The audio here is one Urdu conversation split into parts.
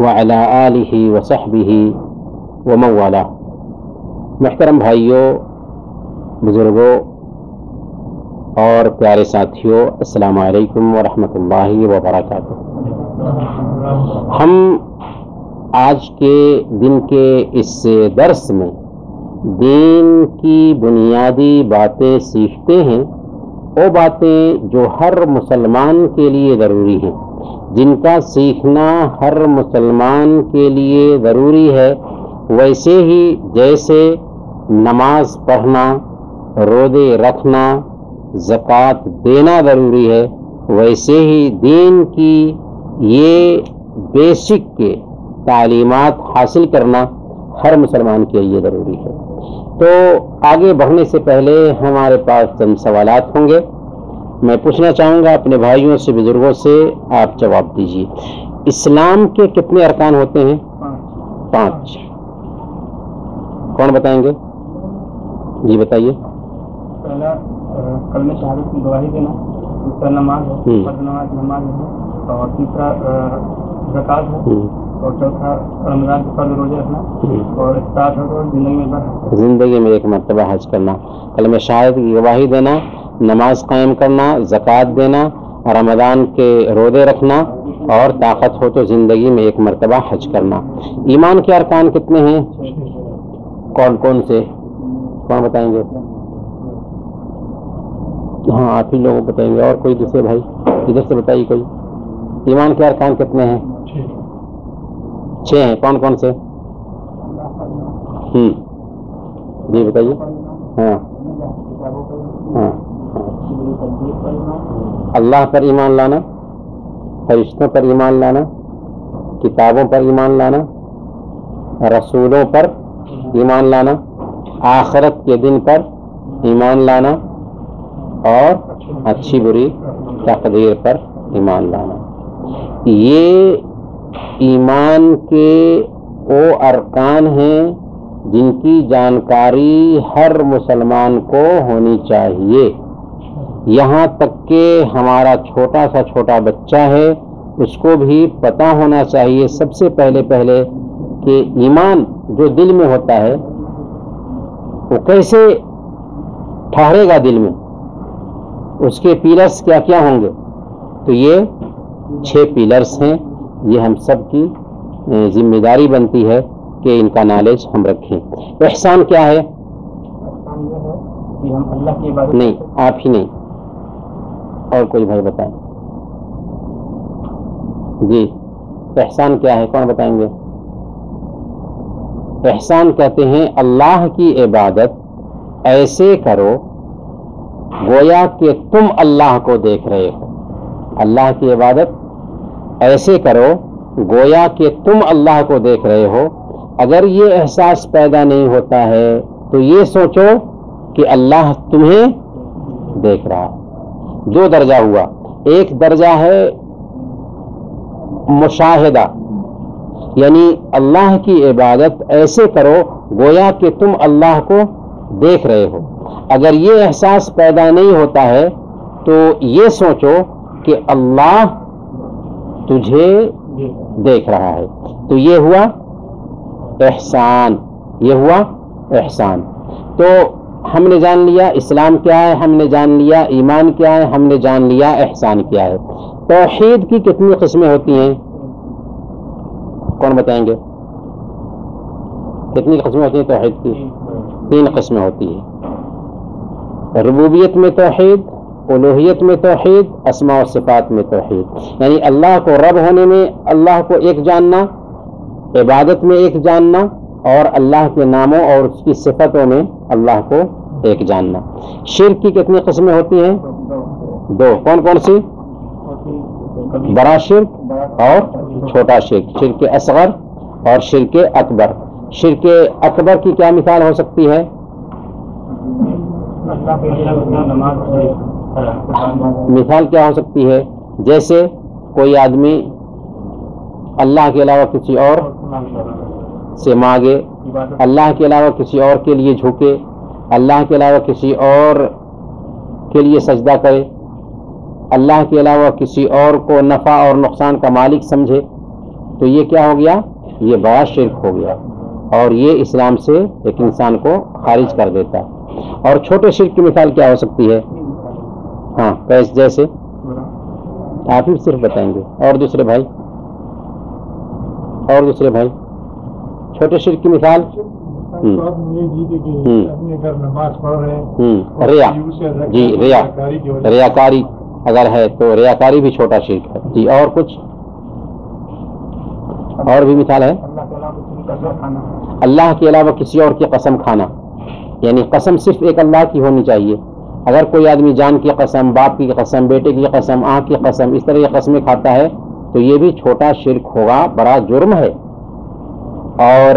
وعلی آلہ وصحبہ ومن والہ۔ محترم بھائیوں، بزرگوں اور پیارے ساتھیوں، السلام علیکم ورحمۃ اللہ وبرکاتہ۔ ہم آج کے دن کے اس درس میں دین کی بنیادی باتیں سیکھتے ہیں، وہ باتیں جو ہر مسلمان کے لیے ضروری ہیں، جن کا سیکھنا ہر مسلمان کے لیے ضروری ہے۔ ویسے ہی جیسے نماز پڑھنا، روزے رکھنا، زکوٰۃ دینا ضروری ہے، ویسے ہی دین کی یہ بیسک کے تعلیمات حاصل کرنا ہر مسلمان کے لیے ضروری ہے۔ تو آگے بڑھنے سے پہلے ہمارے پاس چند سوالات ہوں گے، میں پوچھنا چاہوں گا اپنے بھائیوں سے، بزرگوں سے، آپ جواب دیجیے۔ اسلام کے کتنے ارکان ہوتے ہیں؟ 5۔ کون بتائیں گے؟ جی بتائیے۔ پہلا کلمہ شہادت کی گواہی دینا، دوسرا نماز ہے، نماز ہے، اور تیسرا زکوٰۃ ہے، اور چوتھا رمضان کے فرض روزے رکھنا، اور ساتھ ہے زندگی میں ایک مرتبہ حج کرنا، کلمہ شہادت کی گواہی دینا، نماز قائم کرنا، زکوٰۃ دینا، رمضان کے روزے رکھنا، اور طاقت ہو تو زندگی میں ایک مرتبہ حج کرنا۔ ایمان کے ارکان کتنے ہیں؟ کون کون سے؟ کون بتائیں گے؟ ہاں آپ ہی لوگ بتائیں گے، اور کوئی دوسرے بھائی ادھر سے بتائیے کوئی۔ ایمان کے ارکان کتنے ہیں؟ 6 ہیں۔ کون کون سے؟ جی بتائیے۔ ہاں ہاں، اللہ پر ایمان لانا، فرشتوں پر ایمان لانا، کتابوں پر ایمان لانا، رسولوں پر ایمان لانا، آخرت کے دن پر ایمان لانا، اور اچھی بری تقدیر پر ایمان لانا۔ یہ ایمان کے وہ ارکان ہیں جن کی جانکاری ہر مسلمان کو ہونی چاہیے، یہاں تک کہ ہمارا چھوٹا سا چھوٹا بچہ ہے اس کو بھی پتہ ہونا چاہیے سب سے پہلے کہ ایمان جو دل میں ہوتا ہے وہ کیسے ٹھہرے گا دل میں، اس کے پیلرز کیا کیا ہوں گے۔ تو یہ 6 پیلرز ہیں، یہ ہم سب کی ذمہ داری بنتی ہے کہ ان کا نالج ہم رکھیں۔ احسان کیا ہے؟ نہیں، آپ ہی نہیں، اور کوئی بھائی بتائیں۔ جی احسان کیا ہے؟ کون بتائیں گے؟ احسان کہتے ہیں اللہ کی عبادت ایسے کرو گویا کہ تم اللہ کو دیکھ رہے ہو۔ اللہ کی عبادت ایسے کرو گویا کہ تم اللہ کو دیکھ رہے ہو۔ اگر یہ احساس پیدا نہیں ہوتا ہے تو یہ سوچو کہ اللہ تمہیں دیکھ رہا ہے۔ 2 درجہ ہوا، ایک درجہ ہے مشاہدہ، یعنی اللہ کی عبادت ایسے کرو گویا کہ تم اللہ کو دیکھ رہے ہو۔ اگر یہ احساس پیدا نہیں ہوتا ہے تو یہ سوچو کہ اللہ تجھے دیکھ رہا ہے۔ تو یہ ہوا احسان، یہ ہوا احسان۔ تو ہم نے جان لیا اسلام کیا ہے، ہم نے جان لیا ایمان کیا ہے، ہم نے جان لیا احسان کیا ہے۔ توحید کی کتنی قسمیں ہوتی ہیں؟ کون بتائیں گے؟ کتنی قسمیں ہوتی ہیں توحید کی؟ 3 قسمیں ہوتی ہیں، ربوبیت میں توحید، الوہیت میں توحید، اسماء و صفات میں توحید، یعنی اللہ کو رب ہونے میں اللہ کو ایک جاننا، عبادت میں ایک جاننا، اور اللہ کے ناموں اور اس کی صفتوں میں اللہ کو ایک جاننا۔ شرک کی کتنی قسمیں ہوتی ہیں؟ 2۔ کون کون سی؟ بڑا شرک اور چھوٹا شرک، شرک اصغر اور شرک اکبر۔ شرک اکبر کی کیا مثال ہو سکتی ہے؟ مثال کیا ہو سکتی ہے؟ جیسے کوئی آدمی اللہ کے علاوہ کسی اور سے مانگے، اللہ کے علاوہ کسی اور کے لیے جھکے، اللہ کے علاوہ کسی اور کے لیے سجدہ کرے، اللہ کے علاوہ کسی اور کو نفع اور نقصان کا مالک سمجھے، تو یہ کیا ہو گیا؟ یہ بڑا شرک ہو گیا، اور یہ اسلام سے ایک انسان کو خارج کر دیتا ہے۔ اور چھوٹے شرک کی مثال کیا ہو سکتی ہے؟ ہاں جیسے آپ ہی صرف بتائیں گے، اور دوسرے بھائی چھوٹے شرک کی مثال؟ ریا، جی ریاکاری اگر ہے تو ریاکاری بھی چھوٹا شرک ہے جی۔ اور کچھ اور بھی مثال ہے؟ اللہ کے علاوہ کسی اور کی قسم کھانا، یعنی قسم صرف ایک اللہ کی ہونی چاہیے۔ اگر کوئی آدمی جان کی قسم، باپ کی قسم، بیٹے کی قسم، آنکھ کی قسم، اس طرح کی قسمیں کھاتا ہے تو یہ بھی چھوٹا شرک ہوگا، بڑا جرم ہے۔ اور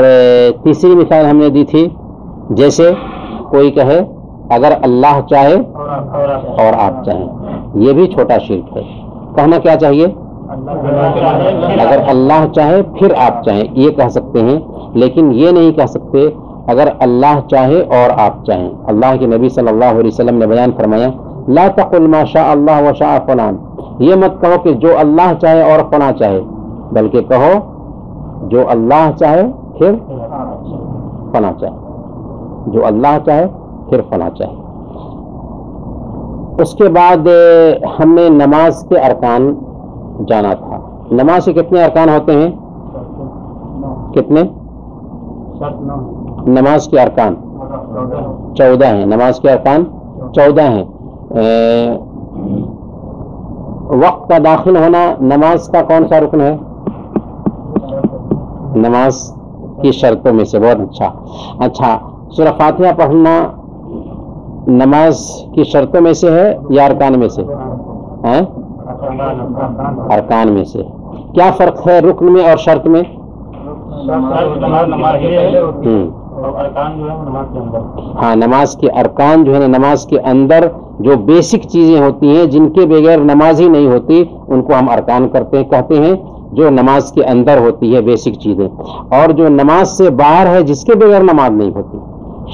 تیسری مثال ہم نے دی تھی، جیسے کوئی کہے اگر اللہ چاہے اور آپ چاہیں، یہ بھی چھوٹا شرک ہے۔ کہنا کیا چاہیے؟ اگر اللہ چاہے پھر آپ چاہیں، یہ کہہ سکتے ہیں، لیکن یہ نہیں کہہ سکتے اگر اللہ چاہے اور آپ چاہیں۔ اللہ کے نبی صلی اللہ علیہ وسلم نے بیان فرمایا، لا تقل ما شاء اللہ وشاء فلان، یہ مت کہو کہ جو اللہ چاہے اور فلاں چاہے، بلکہ کہو جو اللہ چاہے پھر فلاں چاہے، جو اللہ چاہے پھر فلاں چاہے۔ اس کے بعد ہم نے نماز کے ارکان جانا تھا۔ نماز کے کتنے ارکان ہوتے ہیں؟ کتنے؟ نماز کے ارکان 14 ہیں۔ نماز کے ارکان 14 ہیں۔ وقت کا داخل ہونا نماز کا کون سا رکن ہے؟ نماز کی شرطوں میں سے۔ بہت اچھا سورہ فاتحہ پڑھنا نماز کی شرطوں میں سے ہے یا ارکان میں سے؟ ارکان میں سے۔ کیا فرق ہے رکن میں اور شرط میں؟ ہاں، نماز کے ارکان جو ہے نا، نماز کے اندر جو بیسک چیزیں ہوتی ہیں جن کے بغیر نماز ہی نہیں ہوتی، ان کو ہم ارکان کہتے ہیں، جو نماز کے اندر ہوتی ہے بیسک چیزیں۔ اور جو نماز سے باہر ہے، جس کے بغیر نماز نہیں ہوتی،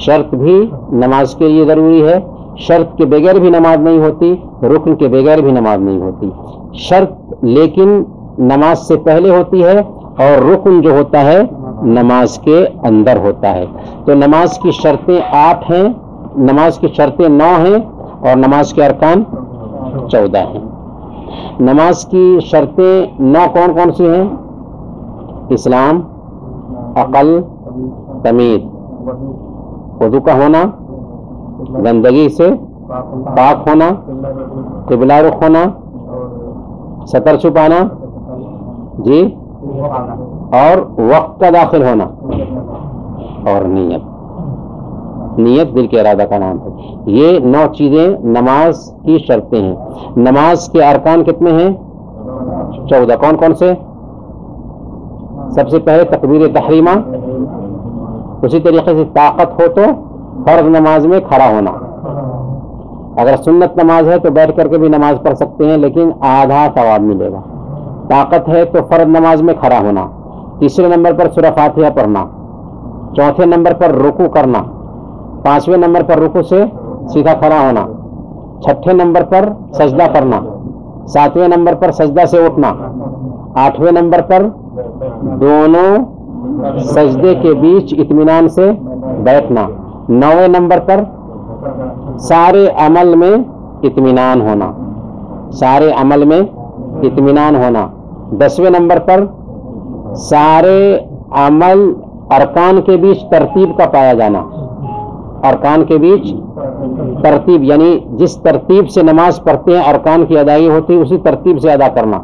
شرط بھی نماز کے لیے ضروری ہے، شرط کے بغیر بھی نماز نہیں ہوتی، رکن کے بغیر بھی نماز نہیں ہوتی۔ شرط لیکن نماز سے پہلے ہوتی ہے، اور رکن جو ہوتا ہے نماز کے اندر ہوتا ہے۔ تو نماز کی شرطیں 8 ہیں، نماز کی شرطیں 9 ہیں، اور نماز کے ارکان 14 ہیں۔ نماز کی شرطیں 9 کون کون سی ہیں؟ اسلام، عقل، تمیز، وضو کا ہونا، گندگی سے پاک ہونا، قبلہ رخ ہونا، ستر چھپانا جی، اور وقت کا داخل ہونا، اور نیت دل کے ارادہ کا نام ہے۔ یہ 9 چیزیں نماز کی شرطیں ہیں۔ نماز کے ارکان کتنے ہیں؟ 14۔ کون کون سے؟ سب سے پہلے تکبیر تحریمہ، اسی طریقے سے طاقت ہو تو فرض نماز میں کھڑا ہونا۔ اگر سنت نماز ہے تو بیٹھ کر کے بھی نماز پڑھ سکتے ہیں، لیکن آدھا ثواب ملے گا۔ طاقت ہے تو فرض نماز میں کھڑا ہونا۔ تیسرے نمبر پر سورہ فاتحہ پڑھنا، چوتھے نمبر پر رکوع کرنا، پانچویں نمبر پر رکوع سے سیدھا کھڑا ہونا، چھٹے نمبر پر سجدہ کرنا، ساتویں نمبر پر سجدہ سے اٹھنا، آٹھویں نمبر پر دونوں سجدے کے بیچ اطمینان سے بیٹھنا، نویں نمبر پر سارے عمل میں اطمینان ہونا، سارے عمل میں اطمینان ہونا، 10ویں نمبر پر سارے عمل ارکان کے بیچ ترتیب کا پایا جانا، ارکان کے بیچ ترتیب، یعنی جس ترتیب سے نماز پڑھتے ہیں ارکان کی ادائیگی ہوتی ہے اسی ترتیب سے ادا کرنا۔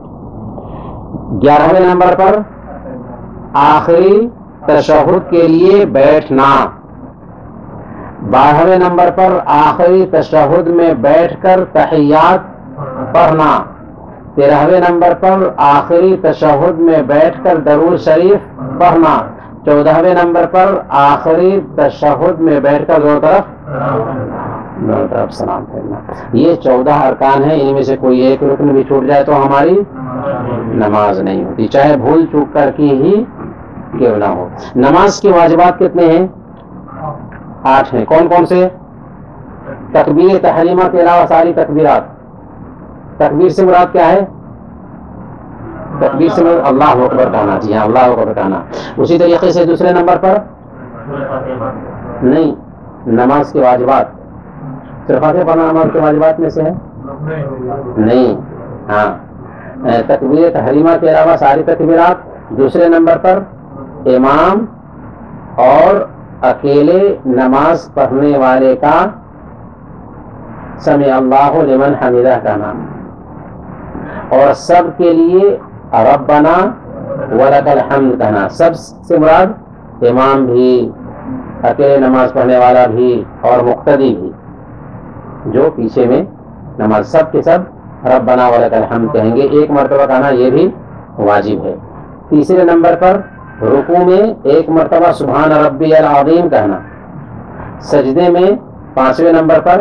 11ویں نمبر پر آخری تشہد کے لیے بیٹھنا، 12ویں نمبر پر آخری تشہد میں بیٹھ کر تحیات پڑھنا، 13ویں نمبر پر آخری تشہد میں بیٹھ کر درود شریف پڑھنا، 14ویں نمبر پر آخری تشہد میں بیٹھ کر دونوں طرف سلام پھیرنا۔ یہ 14 ارکان ہیں، ان میں سے کوئی ایک رکن بھی چھوٹ جائے تو ہماری نماز نہیں ہوتی، چاہے بھول چوک کر کی ہی کیوں نہ ہو۔ نماز کے واجبات کتنے ہیں؟ 8 ہیں۔ کون کون سے؟ تکبیر تحریمہ کے علاوہ ساری تکبیرات۔ تکبیر سے مراد کیا ہے؟ تکبیر سے اللہ اکبر کہنا چاہیے، اللہ اکبر کہنا. اسی طریقے سے دوسرے نمبر پر نہیں، نماز کے واجبات، صرف فاتحہ پڑھنا نماز کے واجبات میں سے ہے نہیں. ہاں، تکبیر تحریمہ کے علاوہ ساری تکبیرات. دوسرے نمبر پر امام اور اکیلے نماز پڑھنے والے کا سمع اللہ لمن حمیدہ کہنا، اور سب کے لیے ربنا ولک الحمد کہنا. سب سے مراد امام بھی، اکیلے نماز پڑھنے والا بھی، اور مقتدی بھی جو پیچھے میں نماز، سب کے سب ربنا ولک الحمد کہیں گے. ایک مرتبہ کہنا یہ بھی واجب ہے. تیسرے نمبر پر رکوع میں ایک مرتبہ سبحان ربی العظیم کہنا. سجدے میں پانچویں نمبر پر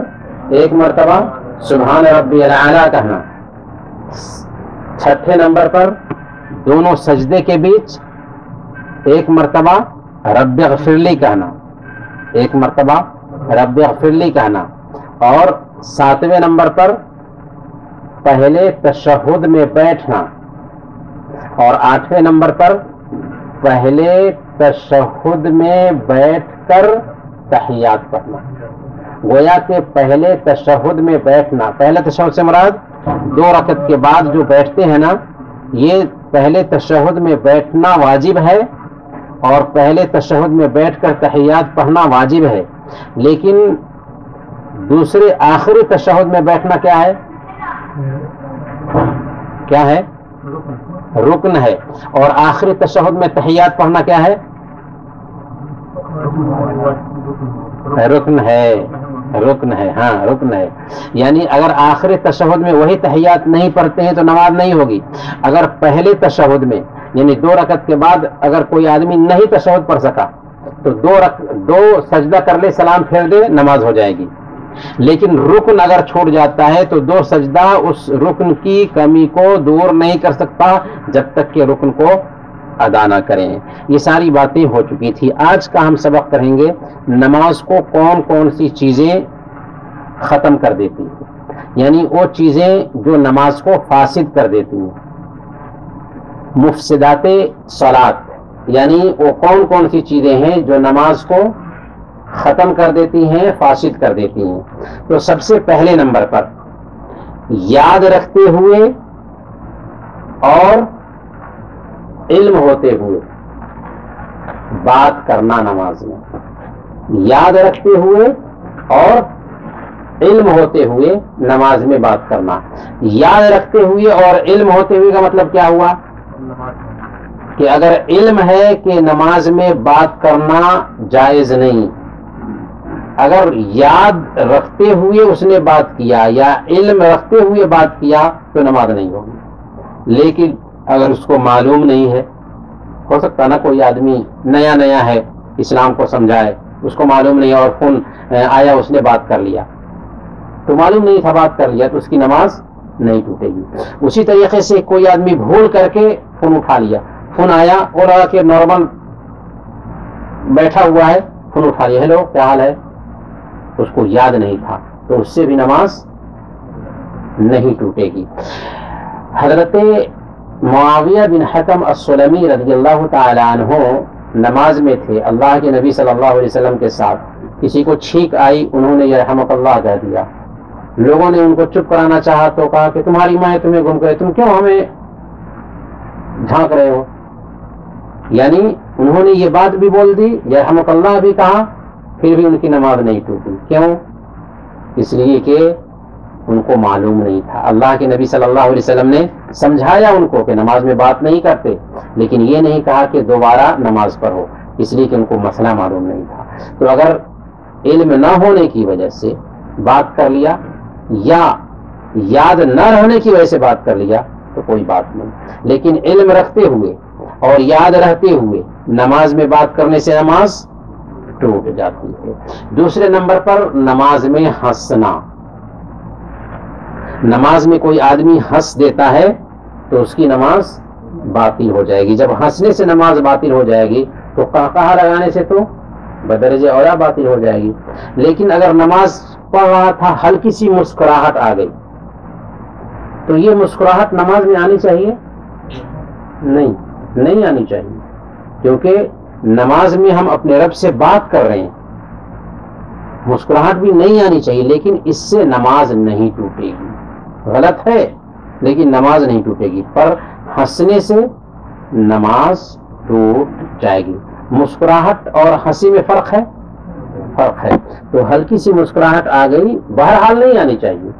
ایک مرتبہ سبحان ربی الاعلی کہنا. چھٹے نمبر پر دونوں سجدے کے بیچ ایک مرتبہ رب اغفر لی کہنا، ایک مرتبہ رب اغفر لی کہنا. اور ساتویں نمبر پر پہلے تشہد میں بیٹھنا، اور آٹھویں نمبر پر پہلے تشہد میں بیٹھ کر تحیات پڑھنا. گویا کہ پہلے تشہد میں بیٹھنا، پہلے تشہد سے مراد 2 رکعت کے بعد جو بیٹھتے ہیں نا، یہ پہلے تشہد میں بیٹھنا واجب ہے، اور پہلے تشہد میں بیٹھ کر تحیات پڑھنا واجب ہے. لیکن دوسرے آخری تشہد میں بیٹھنا کیا ہے؟ کیا ہے؟ رکن ہے. اور آخری تشہد میں تحیات پڑھنا کیا ہے؟ رکن ہے، رکن ہے. ہاں، رکن ہے. یعنی اگر آخری تشہد میں وہی تحیات نہیں پڑھتے ہیں تو نماز نہیں ہوگی. اگر پہلے تشہد میں یعنی 2 رکعت کے بعد اگر کوئی آدمی نہیں تشہد پڑھ سکا تو 2 سجدہ کر لے، سلام پھیر دے، نماز ہو جائے گی. لیکن رکن اگر چھوڑ جاتا ہے تو 2 سجدہ اس رکن کی کمی کو دور نہیں کر سکتا جب تک کہ رکن کو ادا نہ کریں. یہ ساری باتیں ہو چکی تھی. آج کا ہم سبق کریں گے نماز کو کون کون سی چیزیں ختم کر دیتی ہیں، یعنی وہ چیزیں جو نماز کو فاسد کر دیتی ہیں. مفسدات صلاۃ، یعنی وہ کون کون سی چیزیں ہیں جو نماز کو ختم کر دیتی ہیں، فاسد کر دیتی ہیں. تو سب سے پہلے نمبر پر یاد رکھتے ہوئے اور علم ہوتے ہوئے بات کرنا. نماز میں یاد رکھتے ہوئے اور علم ہوتے ہوئے نماز میں بات کرنا. یاد رکھتے ہوئے اور علم ہوتے ہوئے کا مطلب کیا ہوا؟ کہ اگر علم ہے کہ نماز میں بات کرنا جائز نہیں، اگر یاد رکھتے ہوئے اس نے بات کیا یا علم رکھتے ہوئے بات کیا تو نماز نہیں ہوگی. لیکن اگر اس کو معلوم نہیں ہے، ہو سکتا نا کوئی آدمی نیا نیا ہے، اسلام کو سمجھائے، اس کو معلوم نہیں اور فون آیا، اس نے بات کر لیا، تو معلوم نہیں تھا، بات کر لیا تو اس کی نماز نہیں ٹوٹے گی. اسی طریقے سے کوئی آدمی بھول کر کے فون اٹھا لیا، فون آیا اور لگا کہ نارمل بیٹھا ہوا ہے، فون اٹھا لیا، ہیلو کیا حال ہے، اس کو یاد نہیں تھا، تو اس سے بھی نماز نہیں ٹوٹے گی. حضرت معاویہ بن حکم السلمی رضی اللہ تعالی عنہ نماز میں تھے، اللہ کے نبی صلی اللہ علیہ وسلم کے ساتھ. کسی کو چھینک آئی، انہوں نے یرحمک اللہ کہہ دیا. لوگوں نے ان کو چپ کرانا چاہا تو کہا کہ تمہاری ماں تمہیں گم کرے، تم کیوں ہمیں جھانک رہے ہو. یعنی انہوں نے یہ بات بھی بول دی، یرحمک اللہ بھی کہا، پھر بھی ان کی نماز نہیں ٹوٹی. کیوں؟ اس لیے کہ ان کو معلوم نہیں تھا. اللہ کے نبی صلی اللہ علیہ وسلم نے سمجھایا ان کو کہ نماز میں بات نہیں کرتے، لیکن یہ نہیں کہا کہ دوبارہ نماز پڑھو، اس لیے کہ ان کو مسئلہ معلوم نہیں تھا. تو اگر علم نہ ہونے کی وجہ سے بات کر لیا یا یاد نہ رہنے کی وجہ سے بات کر لیا تو کوئی بات نہیں. لیکن علم رکھتے ہوئے اور یاد رہتے ہوئے نماز میں بات کرنے سے نماز ٹوٹ جاتی ہے. دوسرے نمبر پر نماز میں ہنسنا. نماز میں کوئی آدمی ہنس دیتا ہے تو اس کی نماز باطل ہو جائے گی. جب ہنسنے سے نماز باطل ہو جائے گی تو قہقہہ لگانے سے تو بدرجہ اولا باطل ہو جائے گی. لیکن اگر نماز پڑھ رہا تھا، ہلکی سی مسکراہٹ آ گئی، تو یہ مسکراہٹ نماز میں آنی چاہیے نہیں آنی چاہیے، کیونکہ نماز میں ہم اپنے رب سے بات کر رہے ہیں. مسکراہٹ بھی نہیں آنی چاہیے، لیکن اس سے نماز نہیں ٹوٹے گی. غلط ہے لیکن نماز نہیں ٹوٹے گی، پر ہنسنے سے نماز ٹوٹ جائے گی. مسکراہٹ اور ہنسی میں فرق ہے. تو ہلکی سی مسکراہٹ آ گئی، بہرحال نہیں آنی چاہیے،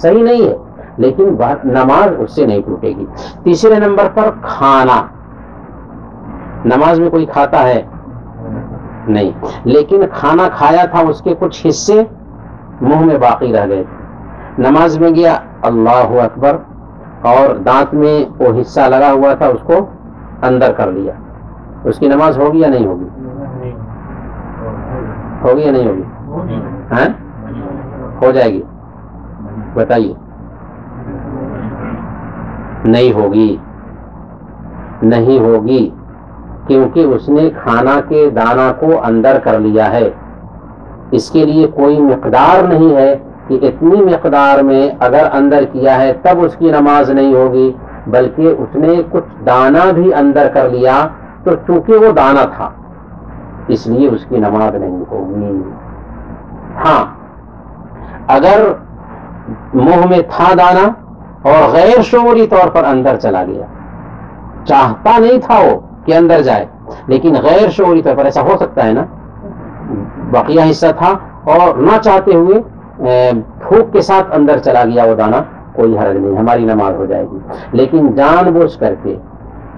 صحیح نہیں ہے، لیکن نماز اس سے نہیں ٹوٹے گی. تیسرے نمبر پر کھانا. نماز میں کوئی کھاتا ہے نہیں، لیکن کھانا کھایا تھا، اس کے کچھ حصے منہ میں باقی رہ گئے. نماز میں گیا اللہ اکبر اور دانت میں وہ حصہ لگا ہوا تھا، اس کو اندر کر لیا. اس کی نماز ہوگی یا نہیں ہوگی؟ ہوگی یا نہیں ہوگی؟ ہاں ہو جائے گی. بتائیے. نہیں ہوگی کیونکہ اس نے کھانا کے دانہ کو اندر کر لیا ہے. اس کے لیے کوئی مقدار نہیں ہے کہ اتنی مقدار میں اگر اندر کیا ہے تب اس کی نماز نہیں ہوگی، بلکہ اس نے کچھ دانہ بھی اندر کر لیا، تو چونکہ وہ دانہ تھا اس لیے اس کی نماز نہیں ہوگی. ہاں اگر منہ میں تھا دانہ اور غیر شعوری طور پر اندر چلا گیا، چاہتا نہیں تھا وہ کہ اندر جائے، لیکن غیر شعوری طور پر، ایسا ہو سکتا ہے نا، بقیہ حصہ تھا اور نہ چاہتے ہوئے پھوک کے ساتھ اندر چلا گیا وہ دانہ، کوئی حرج نہیں، ہماری نماز ہو جائے گی. لیکن جان بوجھ کر کے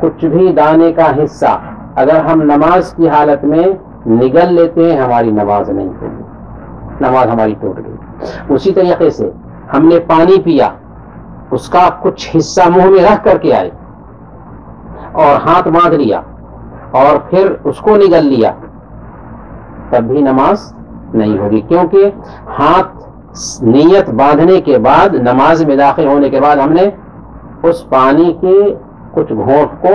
کچھ بھی دانے کا حصہ اگر ہم نماز کی حالت میں نگل لیتے ہیں، ہماری نماز نہیں ہوگی، نماز ہماری ٹوٹ گئی. اسی طریقے سے ہم نے پانی پیا، اس کا کچھ حصہ منہ میں رکھ کر کے آئے اور ہاتھ باندھ لیا اور پھر اس کو نگل لیا، تب بھی نماز نہیں ہوگی، کیونکہ ہاتھ نیت باندھنے کے بعد، نماز میں داخل ہونے کے بعد ہم نے اس پانی کے کچھ گھونٹ کو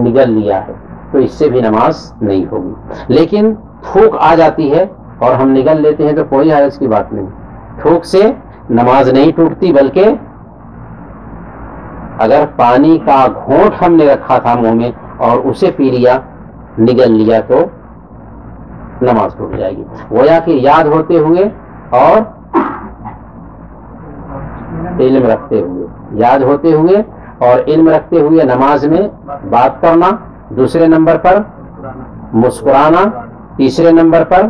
نگل لیا ہے، تو اس سے بھی نماز نہیں ہوگی. لیکن تھوک آ جاتی ہے اور ہم نگل لیتے ہیں تو کوئی حرج کی بات نہیں، تھوک سے نماز نہیں ٹوٹتی، بلکہ اگر پانی کا گھونٹ ہم نے رکھا تھا منہ میں اور اسے پی لیا، نگل لیا، تو نماز ٹوٹ جائے گی. گویا کہ یاد ہوتے ہوئے اور علم رکھتے ہوئے، یاد ہوتے ہوئے اور علم رکھتے ہوئے نماز میں بات کرنا، دوسرے نمبر پر مسکرانا، تیسرے نمبر پر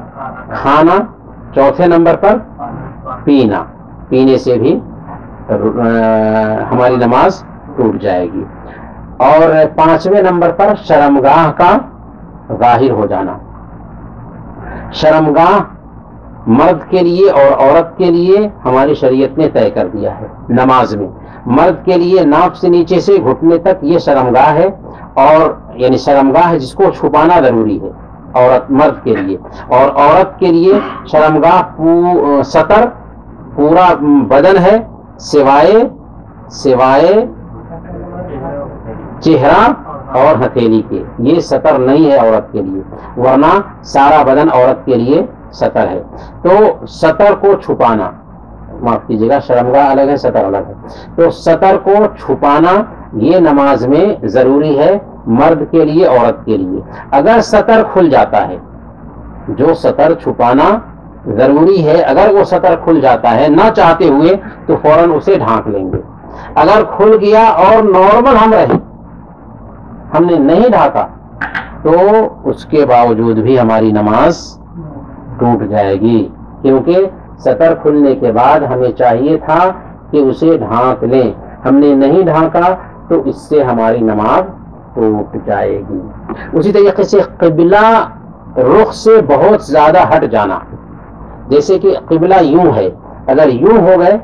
کھانا، چوتھے نمبر پر پینا. پینے سے بھی ہماری نماز ٹوٹ جائے گی. اور پانچویں نمبر پر شرمگاہ کا ظاہر ہو جانا. شرمگاہ مرد کے لیے اور عورت کے لیے ہماری شریعت نے طے کر دیا ہے. نماز میں مرد کے لیے ناف سے نیچے سے گھٹنے تک یہ شرمگاہ ہے، اور یعنی شرمگاہ جس کو چھپانا ضروری ہے مرد کے لیے، اور عورت کے لیے شرمگاہ سطر پورا بدن ہے، سوائے چہرہ اور ہتھیلی کے. یہ سطر نہیں ہے عورت کے لیے، ورنہ سارا بدن عورت کے لیے سطر ہے. تو سطر کو چھپانا، معاف کیجیے گا، شرمگاہ الگ ہے، سطر الگ ہے. تو سطر کو چھپانا یہ نماز میں ضروری ہے، مرد کے لیے، عورت کے لیے. اگر سطر کھل جاتا ہے، جو سطر چھپانا ضروری ہے، اگر وہ سطر کھل جاتا ہے نہ چاہتے ہوئے، تو فوراً اسے ڈھانک لیں گے. اگر کھل گیا اور نارمل ہم رہے، ہم نے نہیں ڈھانکا، تو اس کے باوجود بھی ہماری نماز ٹوٹ جائے گی، کیونکہ سطر کھلنے کے بعد ہمیں چاہیے تھا کہ اسے ڈھانک لیں. ہم نے نہیں ڈھانکا تو اس سے ہماری نماز ٹوٹ جائے گی. اسی طریقے سے قبلہ رخ سے بہت زیادہ ہٹ جانا، جیسے کہ قبلہ یوں ہے، اگر یوں ہو گئے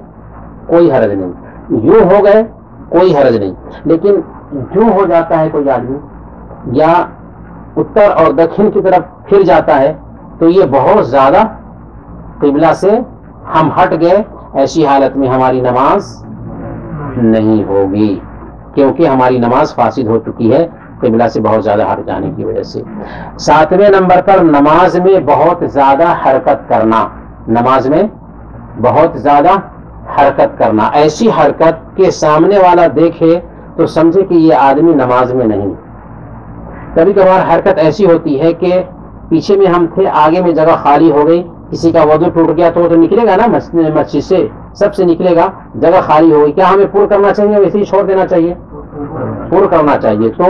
کوئی حرج نہیں، یوں ہو گئے کوئی حرج نہیں، لیکن یوں ہو جاتا ہے کوئی آدمی یا اتر اور دکھن کی طرف پھر جاتا ہے، تو یہ بہت زیادہ قبلہ سے ہم ہٹ گئے. ایسی حالت میں ہماری نماز نہیں ہوگی، کیونکہ ہماری نماز فاسد ہو چکی ہے قبلہ سے بہت زیادہ ہٹ جانے کی وجہ سے. ساتویں نمبر پر نماز میں بہت زیادہ حرکت کرنا. نماز میں بہت زیادہ حرکت کرنا، ایسی حرکت کہ سامنے والا دیکھے تو سمجھے کہ یہ آدمی نماز میں نہیں. کبھی کبھار حرکت ایسی ہوتی ہے کہ پیچھے میں ہم تھے، آگے میں جگہ خالی ہو گئی، کسی کا وضو ٹوٹ گیا تو نکلے گا نا مسجد سے، سب سے نکلے گا، جگہ خالی ہو گئی، کیا ہمیں پور کرنا چاہیے ویسے ہی چھوڑ دینا چاہیے؟ پور کرنا چاہیے. تو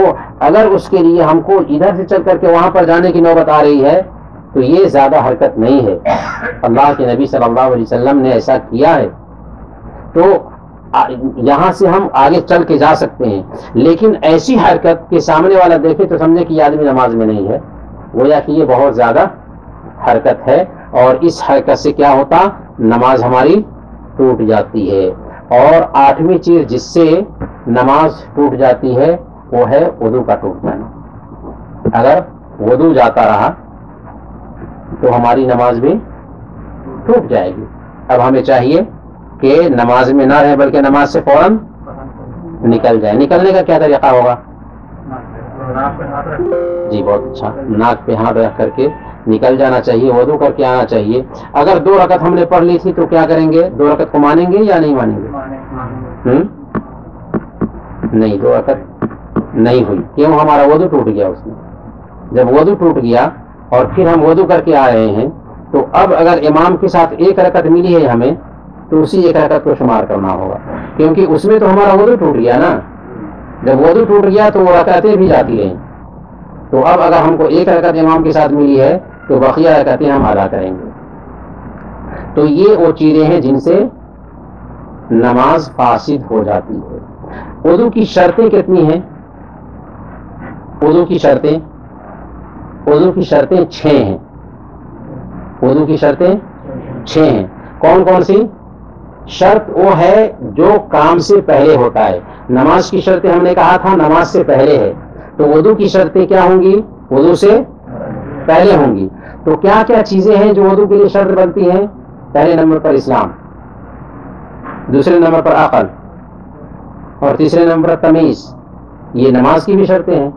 اگر اس کے لیے ہم کو ادھر سے چل کر کے وہاں پر جانے کی نوبت آ رہی ہے تو یہ زیادہ حرکت نہیں ہے. اللہ کے نبی صلی اللہ علیہ وسلم نے ایسا کیا ہے. تو یہاں سے ہم آگے چل کے جا سکتے ہیں، لیکن ایسی حرکت کہ سامنے والا دیکھے تو سمجھے کہ یہ آدمی نماز میں نہیں ہے، گویا کہ یہ بہت زیادہ حرکت ہے. اور اس حرکت سے کیا ہوتا؟ نماز ہماری ٹوٹ جاتی ہے. اور 8ویں چیز جس سے نماز ٹوٹ جاتی ہے وہ ہے وضو کا ٹوٹ جانا. اگر وضو جاتا رہا تو ہماری نماز بھی ٹوٹ جائے گی. اب ہمیں چاہیے کہ نماز میں نہ رہے بلکہ نماز سے فوراً نکل جائے. نکلنے کا کیا طریقہ ہوگا؟ جی بہت اچھا، ناک پہ ہاتھ رکھ کر کے نکل جانا چاہیے، وضو کر کے آنا چاہیے. اگر 2 رکعت ہم نے پڑھ لی تھی تو کیا کریں گے؟ 2 رکعت کو مانیں گے یا نہیں مانیں گے؟ نہیں، 2 رکعت نہیں ہوئی. کیوں؟ ہمارا وضو ٹوٹ گیا. اس میں جب وضو ٹوٹ گیا اور پھر ہم وضو کر کے آ رہے ہیں تو اب اگر امام کے ساتھ 1 رکعت ملی ہے ہمیں تو اسی 1 رکعت کو شمار کرنا ہوگا، کیونکہ اس میں تو ہمارا وضو ٹوٹ گیا نا. جب وضو ٹوٹ گیا تو وہ رکعتیں بھی جاتی رہیں. تو اب اگر ہم کو 1 رکعت امام کے ساتھ ملی ہے تو بقیہ رکعتیں ہم ادا کریں گے. تو یہ وہ چیزیں ہیں جن سے نماز فاسد ہو جاتی ہے. وضو کی شرطیں کتنی ہیں؟ وضو کی شرطیں 6 ہیں. وضو کی شرطیں 6 ہیں. کون کون سی؟ شرط وہ ہے جو کام سے پہلے ہوتا ہے. نماز کی شرطیں ہم نے کہا تھا نماز سے پہلے ہے، تو وضو کی شرطیں کیا ہوں گی؟ وضو سے پہلے ہوں گی. تو کیا کیا چیزیں ہیں جو وضو کے لیے شرط بنتی ہیں؟ پہلے نمبر پر اسلام، دوسرے نمبر پر عقل، اور تیسرے نمبر پر تمیز. یہ نماز کی بھی شرطیں ہیں،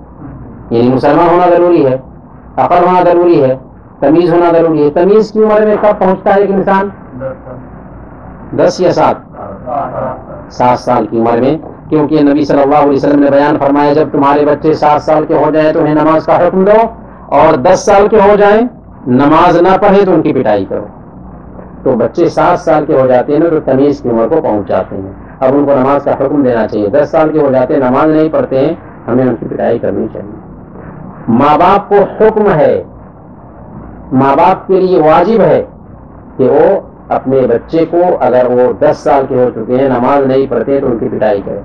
یعنی مسلمان ہونا ضروری ہے، عقل ہونا ضروری ہے، تمیز ہونا ضروری ہے. تمیز کی عمر میں کب پہنچتا ہے ایک انسان؟ 10 یا 7 سال کی عمر میں. کیونکہ نبی صلی اللہ علیہ وسلم نے بیان فرمایا جب تمہارے بچے 7 سال کے ہو جائیں تو انہیں نماز کا حکم دو، اور 10 سال کے ہو جائیں نماز نہ پڑھے تو ان کی پٹائی کرو. تو بچے 7 سال کے ہو جاتے ہیں نا تو تمیز کی عمر کو پہنچ جاتے ہیں، اب ان کو نماز کا حکم دینا چاہیے. 10 سال کے ہو جاتے ہیں نماز نہیں پڑھتے ہیں، ہمیں ان کی پٹائی کرنی چاہیے. ماں باپ کو حکم ہے، ماں باپ کے لیے واجب ہے کہ وہ اپنے بچے کو اگر وہ 10 سال کے ہو چکے ہیں نماز نہیں پڑھتے تو ان کی پٹائی کرے.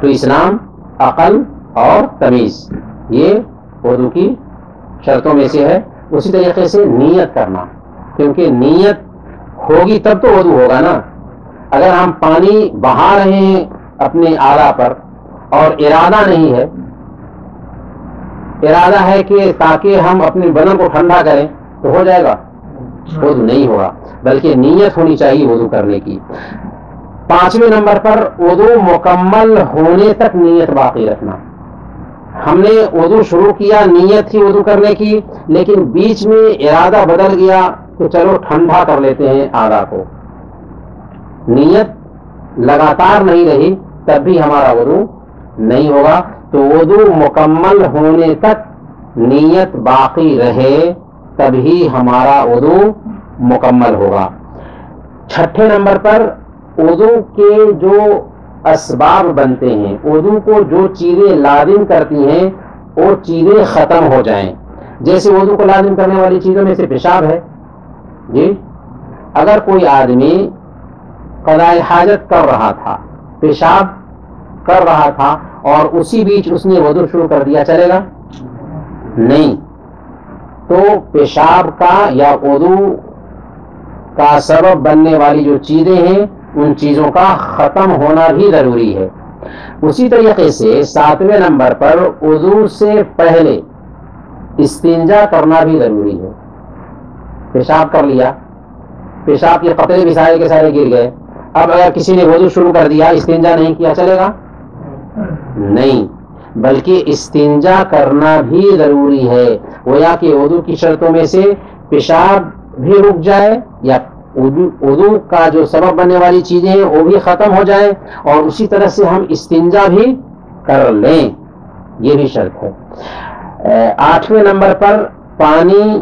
تو اسلام، عقل اور تمیز یہ وضو کی شرطوں میں سے ہے. اسی طریقے سے نیت کرنا، کیونکہ نیت ہوگی تب تو وضو ہوگا نا. اگر ہم پانی بہا رہے ہیں اپنے اعلیٰ پر اور ارادہ نہیں ہے، ارادہ ہے کہ تاکہ ہم اپنے بدن کو ٹھنڈا کریں تو ہو جائے گا؟ وضو نہیں ہوگا، بلکہ نیت ہونی چاہیے وضو کرنے کی. 5ویں نمبر پر وضو مکمل ہونے تک نیت باقی رکھنا. ہم نے وضو شروع کیا، نیت تھی وضو کرنے کی، لیکن بیچ میں ارادہ بدل گیا تو چلو ٹھنڈا کر لیتے ہیں اعضاء کو. نیت لگاتار نہیں رہی تب بھی ہمارا وضو نہیں ہوگا. تو وضو مکمل ہونے تک نیت باقی رہے تبھی ہمارا وضو مکمل ہوگا. 6 نمبر پر وضو کے جو اسباب بنتے ہیں، وضو کو جو چیزیں لازم کرتی ہیں وہ چیزیں ختم ہو جائیں. جیسے وضو کو لازم کرنے والی چیزوں میں سے پیشاب ہے. جی اگر کوئی آدمی قضاء حاجت کر رہا تھا، پیشاب کر رہا تھا اور اسی بیچ اس نے وضو شروع کر دیا، چلے گا؟ نہیں. تو پیشاب کا یا وضو کا سبب بننے والی جو چیزیں ہیں ان چیزوں کا ختم ہونا بھی ضروری ہے. اسی طریقے سے 7ویں نمبر پر وضو سے پہلے استنجا کرنا بھی ضروری ہے. پیشاب کر لیا، پیشاب کے قطرے بھی سارے کے سارے گر گئے، اب اگر کسی نے وضو شروع کر دیا، استنجا نہیں کیا، چلے گا؟ نہیں، بلکہ استنجا کرنا بھی ضروری ہے. گویا کہ وضو کی شرطوں میں سے پیشاب بھی رک جائے یا وضو کا جو سبب بننے والی چیزیں ہیں وہ بھی ختم ہو جائیں اور اسی طرح سے ہم استنجا بھی کر لیں، یہ بھی شرط ہے۔ 8ویں نمبر پر پانی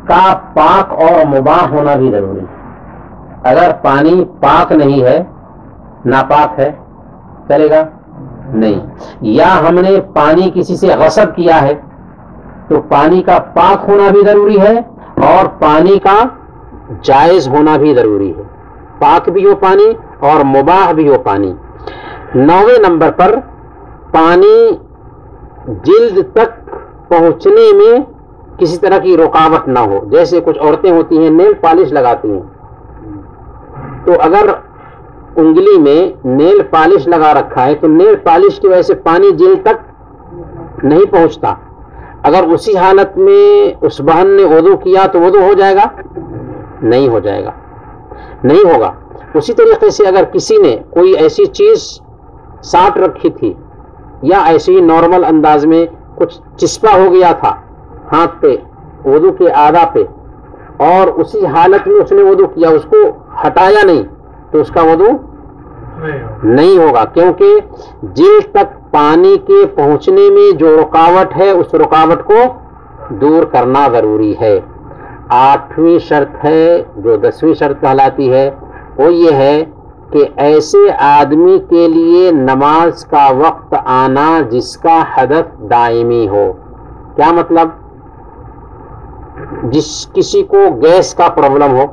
کا پاک اور مباح ہونا بھی ضروری ہے۔ اگر پانی پاک نہیں ہے، ناپاک ہے، چلے گا نہیں، یا ہم نے پانی کسی سے غصب کیا ہے تو پانی کا پاک ہونا بھی ضروری ہے اور پانی کا جائز ہونا بھی ضروری ہے، پاک بھی ہو پانی اور مباح بھی ہو پانی۔ 9ویں نمبر پر پانی جلد تک پہنچنے میں کسی طرح کی رکاوٹ نہ ہو، جیسے کچھ عورتیں ہوتی ہیں نیل پالش لگاتی ہیں، تو اگر انگلی میں نیل پالش لگا رکھا ہے تو نیل پالش کی وجہ سے پانی جلد تک نہیں پہنچتا، اگر اسی حالت میں اس بہن نے وضو کیا تو وضو ہو جائے گا؟ نہیں ہو جائے گا، نہیں ہوگا۔ اسی طریقے سے اگر کسی نے کوئی ایسی چیز سانٹ رکھی تھی یا ایسے ہی نارمل انداز میں کچھ چسپا ہو گیا تھا ہاتھ پہ وضو کے اعضاء پہ اور اسی حالت میں اس نے وضو کیا، اس کو ہٹایا نہیں تو اس کا وضو نہیں ہوگا، کیونکہ جلد تک پانی کے پہنچنے میں جو رکاوٹ ہے اس رکاوٹ کو دور کرنا ضروری ہے۔ 8ویں شرط ہے جو 10ویں شرط کہلاتی ہے وہ یہ ہے کہ ایسے آدمی کے لیے نماز کا وقت آنا جس کا حدث دائمی ہو۔ کیا مطلب؟ کسی کو گیس کا پرابلم ہو،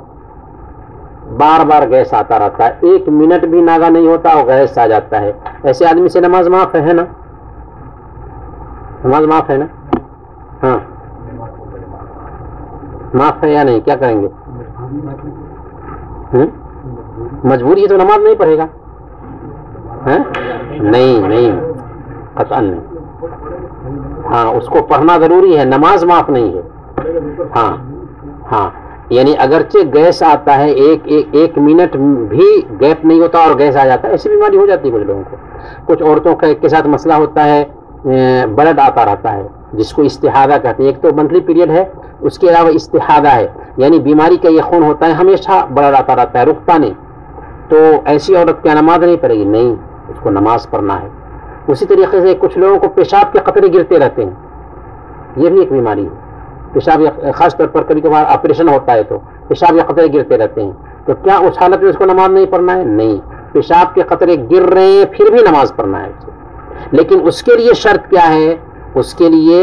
بار بار گیس آتا رہتا ہے، 1 منٹ بھی ناگا نہیں ہوتا اور گیس آ جاتا ہے، ایسے آدمی سے نماز معاف ہے نا؟ نماز معاف ہے نا؟ ہاں معاف ہے یا نہیں؟ کیا کریں گے؟ مجبوری ہے تو نماز نہیں پڑھے گا؟ نہیں قطعاً نہیں، ہاں اس کو پڑھنا ضروری ہے، نماز معاف نہیں ہے۔ ہاں یعنی اگرچہ گیس آتا ہے، ایک منٹ بھی گیپ نہیں ہوتا اور گیس آ جاتا ہے، ایسی بیماری ہو جاتی ہے کچھ لوگوں کو۔ کچھ عورتوں کے ساتھ مسئلہ ہوتا ہے، بلڈ آتا رہتا ہے جس کو استحاضہ کہتے ہیں، ایک تو منتھلی پیریڈ ہے، اس کے علاوہ استحاضہ ہے، یعنی بیماری کا یہ خون ہوتا ہے ہمیشہ بلڈ آتا رہتا ہے، رکتا نہیں، تو ایسی عورت کیا نماز نہیں پڑھے گی؟ نہیں، اس کو نماز پڑھنا ہے۔ اسی طریقے سے کچھ لوگوں کو پیشاب کے قطرے گرتے رہتے ہیں، یہ بھی ایک بیماری ہے، پیشاب خاص طور پر کبھی کبھار آپریشن ہوتا ہے تو پیشاب کے قطرے گرتے رہتے ہیں، تو کیا اس حالت میں اس کو نماز نہیں پڑھنا ہے؟ نہیں، پیشاب کے قطرے گر رہے ہیں پھر بھی نماز پڑھنا ہے، لیکن اس کے لیے شرط کیا ہے؟ اس کے لیے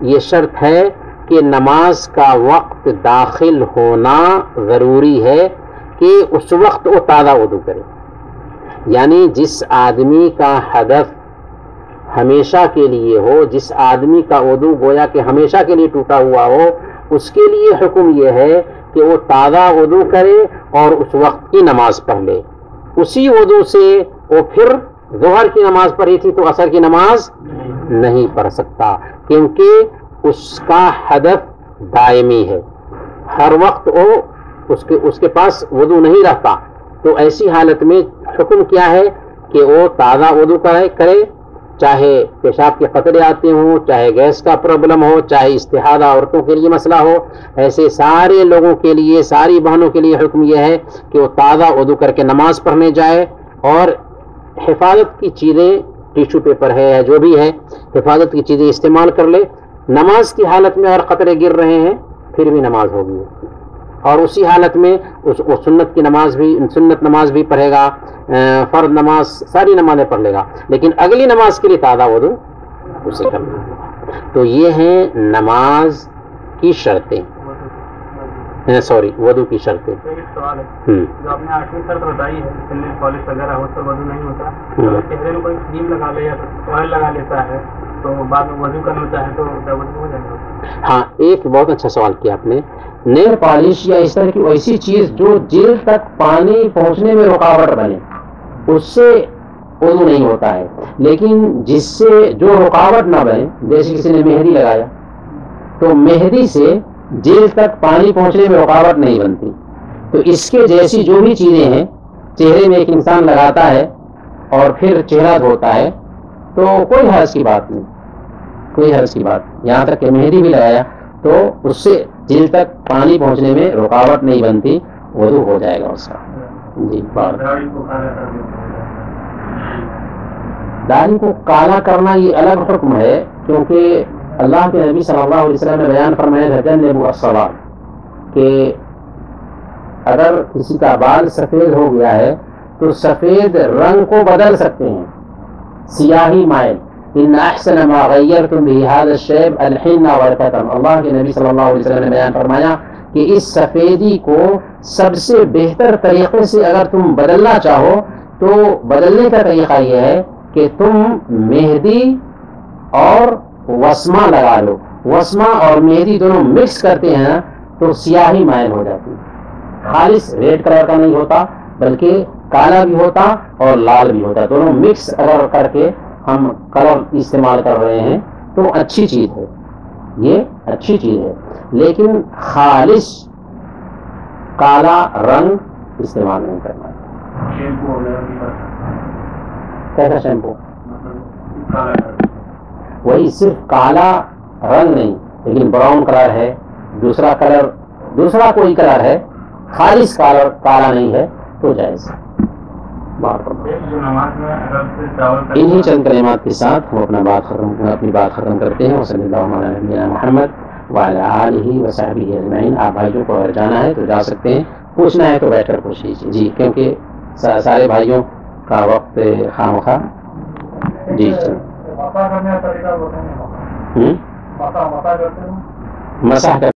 یہ شرط ہے کہ نماز کا وقت داخل ہونا ضروری ہے کہ اس وقت وہ تازہ وضو کرے، یعنی جس آدمی کا حدث ہمیشہ کے لیے ہو، جس آدمی کا وضو گویا کہ ہمیشہ کے لیے ٹوٹا ہوا ہو، اس کے لیے حکم یہ ہے کہ وہ تازہ وضو کرے اور اس وقت کی نماز پڑھ لے۔ اسی وضو سے وہ پھر ظہر کی نماز پڑھی تھی تو عصر کی نماز نہیں پڑھ سکتا، کیونکہ اس کا حدث دائمی ہے، ہر وقت وہ اس کے پاس وضو نہیں رہتا، تو ایسی حالت میں حکم کیا ہے کہ وہ تازہ وضو کرے، چاہے پیشاب کے قطرے آتے ہوں، چاہے گیس کا پرابلم ہو، چاہے استحاضہ عورتوں کے لیے مسئلہ ہو، ایسے سارے لوگوں کے لیے، ساری بہنوں کے لیے حکم یہ ہے کہ وہ تازہ وضو کر کے نماز پڑھنے جائے اور حفاظت کی چیزیں، ٹیشو پیپر ہے یا جو بھی ہے، حفاظت کی چیزیں استعمال کر لے۔ نماز کی حالت میں اگر قطرے گر رہے ہیں پھر بھی نماز ہوگی، اور اسی حالت میں وہ سنت نماز بھی پڑھے گا، فرض نماز، ساری نمازیں پڑھ لے گا، لیکن اگلی نماز کے لیے تازہ وضو اسے کرنا ہے۔ تو یہ ہیں نماز کی شرطیں، وضو کی شرطیں۔ سوال ہے جو آپ نے 8ویں شرط بتائی ہے، نیل پالش وغیرہ ہو تو وضو نہیں ہوتا، اگر چہرے میں کوئی کریم لگا لے یا آئل لگا لیتا ہے تو بعد میں وضو کرنا چاہے تو کیا وضو ہو جائے گا؟ ہاں، ایک بہت اچھا سوال کیا آپ نے۔ نیل پالش یا اس طرح کی ایسی چیز جو جلد تک پانی پہنچنے میں رکاوٹ بنے، اس سے وضو نہیں ہوتا ہے، لیکن جس سے جو رکاوٹ نہ بنے، جیسے کسی نے مہندی لگایا تو مہندی سے جلد تک پانی پہنچنے میں رکاوٹ نہیں بنتی، تو اس کے جیسی جو بھی چیزیں ہیں چہرے میں ایک انسان لگاتا ہے اور پھر چہرہ دھوتا ہے تو کوئی حرج کی بات نہیں، کوئی حرج کی بات، یہاں تک کہ مہندی بھی لگایا تو اس سے جلد تک پانی پہنچنے میں رکاوٹ نہیں بنتی، وضو ہو جائے گا اس کا. جی بات داڑھی کو کالا کرنا یہ الگ حکم ہے، کیونکہ اللہ کے نبی صلی اللہ علیہ وسلم نے بیان فرمایا ہے جنبوا الصلاۃ کہ اگر کسی کا بال سفید ہو گیا ہے تو سفید رنگ کو بدل سکتے ہیں، سیاہی مائل. ان احسن ما غیرتم به هذا الشیب الحنہ والقطن. اللہ کے نبی صلی اللہ علیہ وسلم نے بیان فرمایا کہ اس سفیدی کو سب سے بہتر طریقے سے اگر تم بدلنا چاہو تو بدلنے کا طریقہ یہ ہے کہ تم مہندی اور وسمہ لگا لو. وسمہ اور مہندی دونوں مکس کرتے ہیں تو سیاہی مائل ہو جاتی ہے. خالص ریڈ کلر کا نہیں ہوتا بلکہ کالا بھی ہوتا اور لال بھی ہوتا. دونوں مکس اگر کر کے ہم کلر استعمال کر رہے ہیں تو اچھی چیز ہے، یہ اچھی چیز ہے، لیکن خالص کالا رنگ استعمال نہیں کرنا. کیسا شیمپو؟ وہی صرف کالا رنگ نہیں، لیکن براؤن کلر ہے، دوسرا کلر، دوسرا کوئی کلر ہے، خالص کلر کالا نہیں ہے تو جائز. انہی چند کلمات کے ساتھ ہم اپنی بات ختم کرتے ہیں. وصلی اللہ علی نبینا محمد وعلی آلہ وصحبہ اجمعین. آپ بھائیوں کو اگر جانا ہے تو جا سکتے ہیں، پوچھنا ہے تو بیٹھ کر پوچھ لیجیے. جی کیونکہ سارے بھائیوں کا وقت خواہ. جی مسح